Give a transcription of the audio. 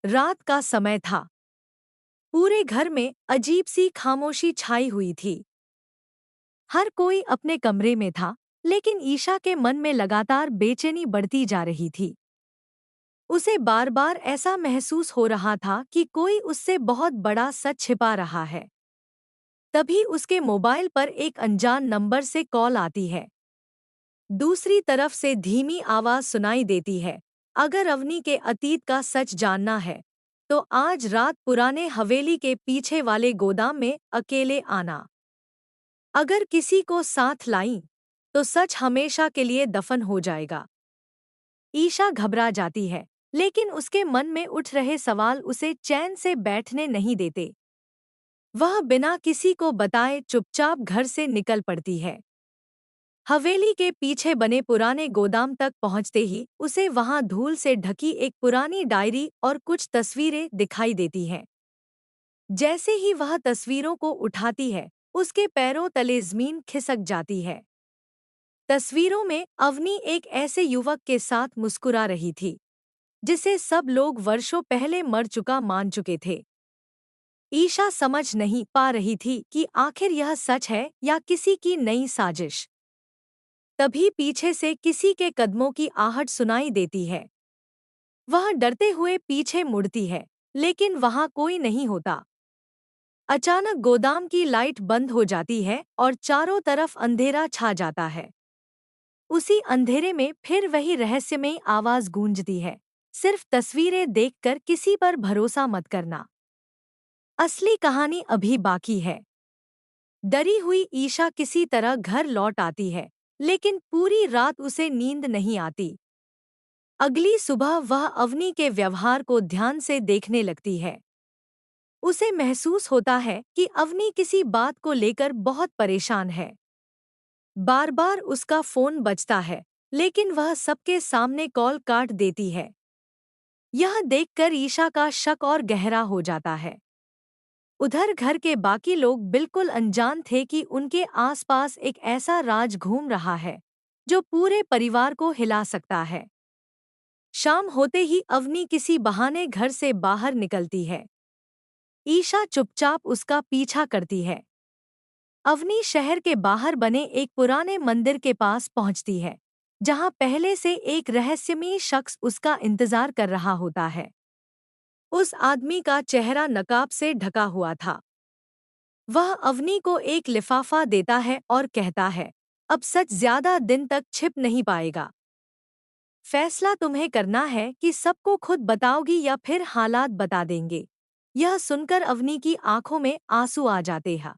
रात का समय था। पूरे घर में अजीब सी खामोशी छाई हुई थी। हर कोई अपने कमरे में था, लेकिन ईशा के मन में लगातार बेचैनी बढ़ती जा रही थी। उसे बार बार ऐसा महसूस हो रहा था कि कोई उससे बहुत बड़ा सच छिपा रहा है। तभी उसके मोबाइल पर एक अनजान नंबर से कॉल आती है। दूसरी तरफ से धीमी आवाज सुनाई देती है, अगर अवनी के अतीत का सच जानना है तो आज रात पुराने हवेली के पीछे वाले गोदाम में अकेले आना। अगर किसी को साथ लाई तो सच हमेशा के लिए दफन हो जाएगा। ईशा घबरा जाती है, लेकिन उसके मन में उठ रहे सवाल उसे चैन से बैठने नहीं देते। वह बिना किसी को बताए चुपचाप घर से निकल पड़ती है। हवेली के पीछे बने पुराने गोदाम तक पहुंचते ही उसे वहां धूल से ढकी एक पुरानी डायरी और कुछ तस्वीरें दिखाई देती हैं। जैसे ही वह तस्वीरों को उठाती है, उसके पैरों तले जमीन खिसक जाती है। तस्वीरों में अवनी एक ऐसे युवक के साथ मुस्कुरा रही थी जिसे सब लोग वर्षों पहले मर चुका मान चुके थे। ईशा समझ नहीं पा रही थी कि आखिर यह सच है या किसी की नई साजिश। तभी पीछे से किसी के कदमों की आहट सुनाई देती है। वह डरते हुए पीछे मुड़ती है, लेकिन वहां कोई नहीं होता। अचानक गोदाम की लाइट बंद हो जाती है और चारों तरफ अंधेरा छा जाता है। उसी अंधेरे में फिर वही रहस्यमयी आवाज गूंजती है, सिर्फ तस्वीरें देखकर किसी पर भरोसा मत करना। असली कहानी अभी बाकी है। डरी हुई ईशा किसी तरह घर लौट आती है, लेकिन पूरी रात उसे नींद नहीं आती। अगली सुबह वह अवनी के व्यवहार को ध्यान से देखने लगती है। उसे महसूस होता है कि अवनी किसी बात को लेकर बहुत परेशान है। बार बार उसका फोन बजता है, लेकिन वह सबके सामने कॉल काट देती है। यह देखकर ईशा का शक और गहरा हो जाता है। उधर घर के बाकी लोग बिल्कुल अनजान थे कि उनके आसपास एक ऐसा राज घूम रहा है जो पूरे परिवार को हिला सकता है। शाम होते ही अवनी किसी बहाने घर से बाहर निकलती है। ईशा चुपचाप उसका पीछा करती है। अवनी शहर के बाहर बने एक पुराने मंदिर के पास पहुंचती है, जहां पहले से एक रहस्यमयी शख्स उसका इंतजार कर रहा होता है। उस आदमी का चेहरा नकाब से ढका हुआ था। वह अवनी को एक लिफाफा देता है और कहता है, अब सच ज्यादा दिन तक छिप नहीं पाएगा। फैसला तुम्हें करना है कि सबको खुद बताओगी या फिर हालात बता देंगे। यह सुनकर अवनी की आंखों में आंसू आ जाते हैं।